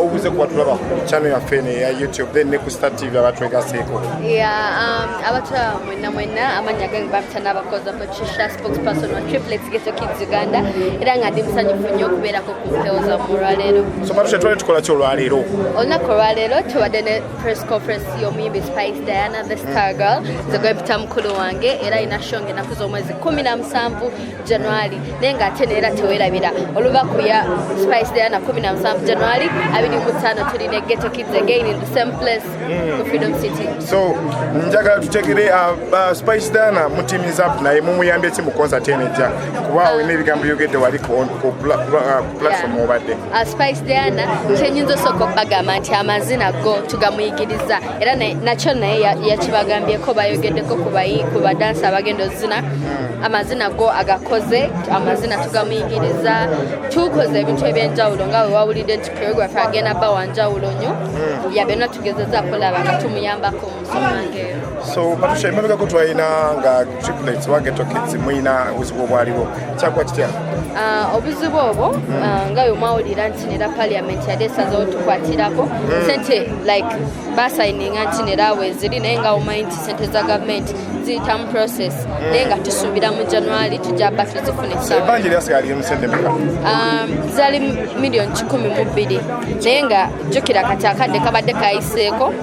Ubuze kubatulaba ku channel ya Fene ya YouTube then ne ku Star TV abatwega seko. Abatwa mwena amanya gange bamtana abakozi Patricia spokesperson wa Triplets Ghetto Kids Uganda era ngadi musanyufu nnyo kubeera ko ku mpeoza olwaleero. So Patricia twali tukola ki olwaleero? Olunaku olwaleero tuwadde ne press conference y'omuyimbi Spice Diana the Star Girl zegwepita mukulu wange era ina shonge naku z'omwezi 17 January naye ng'ate neera tewerabira olubaku ya Spice Diana 17 January to the Ghetto Kids again in the same place for Freedom City. So njagala tutegere Spice Diana mutimiza naye mumuyambye ki mu concert eneja kuba wine ebigambo yogedde wali ku platform obadde. Spice Diana kyenyinza soko bagamba nti amazina go tugamuyigiriza era nakyo naye yakibagambyeko bayogeddeko ku badansi abagenda ozina amazina go agakoze amazina tugamuyigiriza tukoze ebintu ebyenjawulo nga we wawulidde nti choreographer agenda bawanjawulo nnyo yabyonna tugezeza kulaba nga tumuyambako omusomangeyo. So Patricia emabega ko twalina nga Triplets wa Ghetto Kids mwina obuzibu obwaliwo kyagwa kitya? Obuzibu obwo nga we mwawulira nti nera parliament yadesazewo tukwatirako sente like basayininga nti nera weeziri naye nga omanyi nti sente za gavumenti ziyita mu process naye nga tusuubira mu January tujja bba tuzifune ebbanji lyasigaliyo mu sente meka? Zali million 12 naye nga jjukira kati akadde kabadde kayiseeko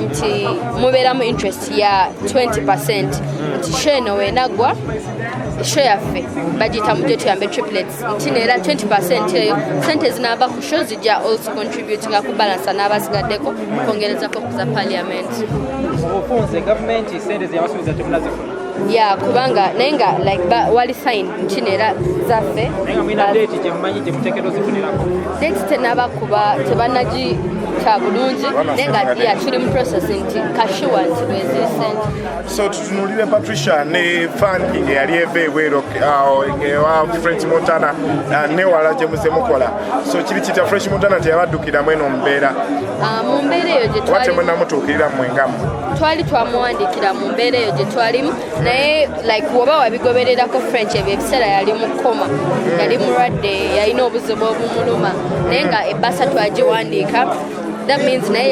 nti mubeeramu interest ya 20% nti show eno weenaggwa show yaffe bagiyita mujje tuyambe Triplets nti neera 20% eyo sente zinaava ku show zijja also contribute nga kubalansa n'abasigaddeko kwongerezako ku za parliament. Ofunze gavumenti sente zeyabasuubiza temunazifuna? Kubanga naye nga like wali sign nti neera zaffe date gyemumanyi gyemuteekeddwa ozifunirako? Date tenaba kuba tebanagi kya bulungi naye nga tuli mu process nti kashuwa nti bweziri sente. So tutunulire Patricia ne funding eyali eva ebweru ewa French Montana newala gye muze mukola so kiri kita French Montana teyabaddukira mweno mbeera mu mbeera eyo gye twali temunamutuukirira mwengamu twali twamuwandiikira mu mbeera eyo gye twalimu naye like woba wabigobererako French ebyo ebiseera yali mu koma yali mulwadde yalina obuzibu obumuluma naye nga ebbasa twagiwandiika that means naye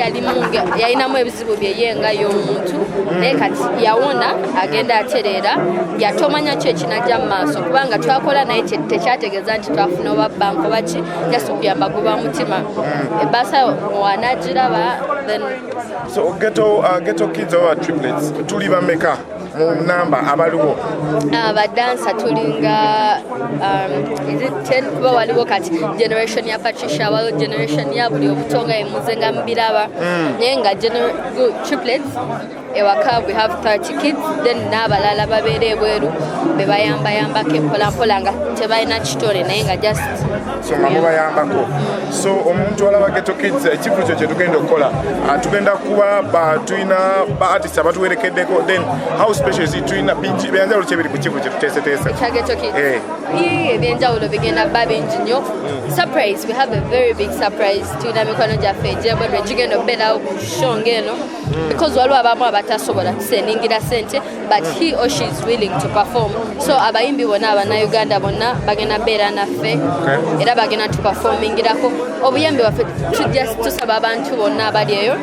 yalinamu ebizibu byeyenga y'omuntu naye kati yawona agenda atereera yatomanya ki ekinajja mu maaso kubanga twakola naye tekyategeeza nti twafuna oba banko baki just okuyamba guba mutima ebbasa wanagiraba then. So Ghetto Kids oba Triplets tuli bameka mu namba abaliwo? Abadansa tulinga is it 10 kuba waliwo kati generation ya Patricia waliwo generation ya buli obutonga emuzenga mbiraba naye nga Triplets ewaka we have 30 kids then n'abalala babeera ebweru bebayambayambako empolampola nga tebalina kitole naye nga just so nga mubayambako. So omuntu alaba Ghetto Kids ekifuzo kye tugenda okukola tugenda kuba tulina ba artists abatuwerekeddeko then how special is it tulina bingi byanjawulo kyebiri ku kivu kye tuteeseteese ekya Ghetto Kids ebyenjawulo bigenda bba bingi nnyo. Surprise, we have a very big surprise tulina mikono gyaffe egyebweru egigenda okubeerawo ku show ng'eno because waliwo abamu abatasobola kuseningira sente but he or she is willing to perform so abayimbi bonna abannayuganda bonna bagenda beera naffe era bagenda tuperformingirako obuyambi waffe tujja tusaba abantu bonna abali eyo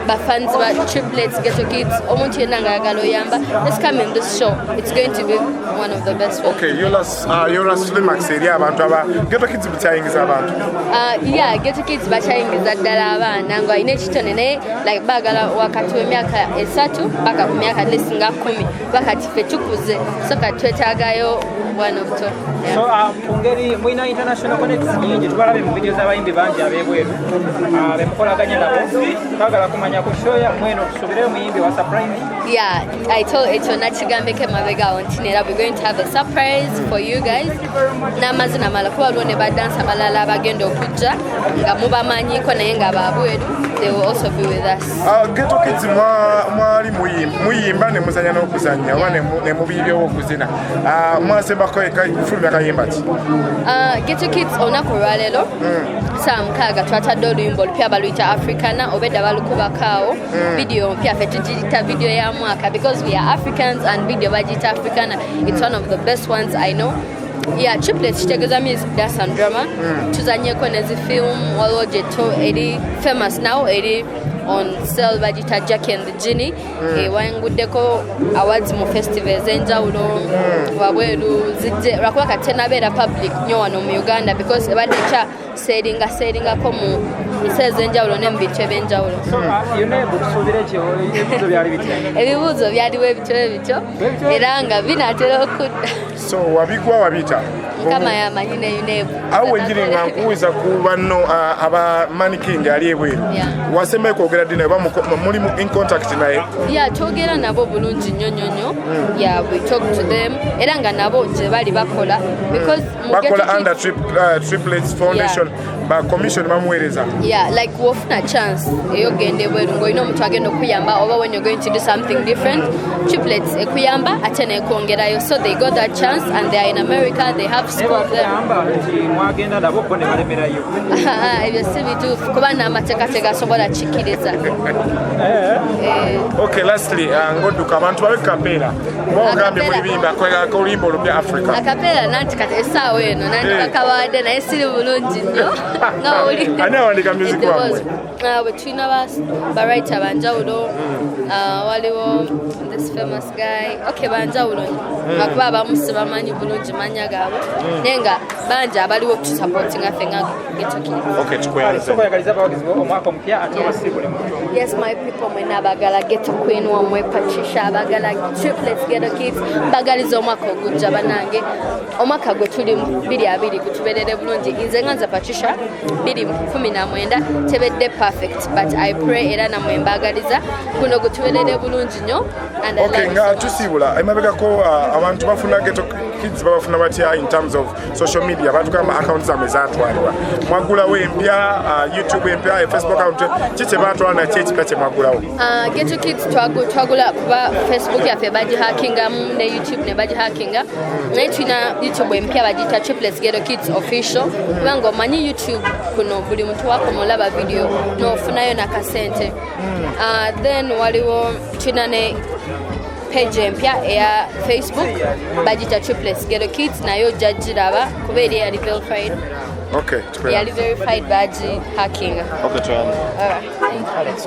bafans ba Triplets Ghetto Kids omuntu yenna ng'ayagala oyamba let's come in this show, it's going to be one of the best ones. Okay, your last remarks eri abantu aba Ghetto Kids bikyayingiza abantu? Ghetto Kids bakyayingiza ddala abaana nga alina ekitone naye like baagala wakati w'emyaka 3 paka ku myaka lesinga 10 bakati ffe tukuze so kati twetaagayo one of two. So ngeri mwina international connects nyingi tubalabe mu video z'abayimbi bangi ab'ebweru bemukolaganya nabo twagala kumanya ku show ya mweno tusubireyo muyimbi wa surprise? I told ekyo nakigambeko emabegaawo nti neera we're going to have a surprise for you guys n'amazina mala kuba waliwo ne badansa balala abagenda okujja nga mubamanyiko naye nga babweru they will also be with us. Ghetto Kids mwali muyimba ne muzanya n'okuzanya oba ne mubiibyewo okuzina mwasembako fulumya kayimba ki? Ghetto Kids olunaku olwaleero saa 6 twatadde oluyimba olupya baluyita Africana obedda balukubakaawo video mpya ffe tugiyita video ya mwaka because we are Africans and video bagiyita Africana. It's one of the best ones I know. Yeah, triplets kitegeeza music dance and drama. Tuzanyeko nezi film waliwo jeto eri famous now eri on sale bagita Jack and the Genie. Wanguddeko awards mu festivals enjawulo wabweru zijje lwakuba kati nabeera public nnyo wano mu Uganda because ebadde kya seringako mu biseera enjawulo ne mu bice by'enjawulo. Ebibuuzo byaliwo ebityo era nga binaatera okudda. So wabigwa wabita Kama yamanyi ne yuneebu awo wenjiri nga nkuwiza ku banno aba mannequin ali ebweru wasembayo kwogera ddi naye muli in contact naye? Twogera nabo bulungi nnyo. We talk to them era nga nabo gye bali bakola because bakola under Triplets Foundation ba commission bamuweereza. Like wofuna chance eyogenda ebweru ng'olina omuntu agenda okuyamba oba when you're going to do something different Triplets ekuyamba ate nekwongerayo so they got that chance and they are in America they have school there. Ebyo si bituufu kuba n'amateeka tegasobola kikkiriza. Okay, lastly ng'odduka abantu babe kapeera bagambye mulibimba oluyimba olupya Africa. Akapeera nanti kati essaawa eno nanti bakabawadde naye siri bulungi nnyo nga oli. Ani awandika music wabwe? Bwe tulina barayita banjawulo waliwo this famous guy banjawulo lwakuba abamu sibamanyi bulungi mannya gaabwe naye nga bangi abaliwo kutusupportinga ffe nga Ghetto Kids. Yes, my people, mwena abagala Ghetto Queen wamwe Patricia abagala Triplets Ghetto Kids bagaliza omwaka ogujja banange omwaka gwe tuli 2020 gutuberere bulungi nze nga nza Patricia 2019 tebedde perfect but I pray era namwe mbagaliza guno gutuberere bulungi nnyo and nga tusiibula emabegako abantu bafuna Ghetto Kids babafuna batya in terms of social media batugamba accounts zammwe zatwalibwa mwagulawo empya YouTube empya Facebook account kiki batwala nakyo ekipya kye mwagulawo? Ghetto Kids twagula kuba Facebook yaffe bagihackingamu ne YouTube ne bagihackinga naye tulina YouTube empya bagiyita Triplets Ghetto Kids Official kubanga omanyi YouTube kuno buli muntu wakomolaba video n'ofunayo nakasente. Then waliwo tulina ne page empya eya Facebook bagita Triplets Ghetto Kids nayo jajiraba kuba eri yali verified. Okay, yali verified baji hacking. Okay, Alright.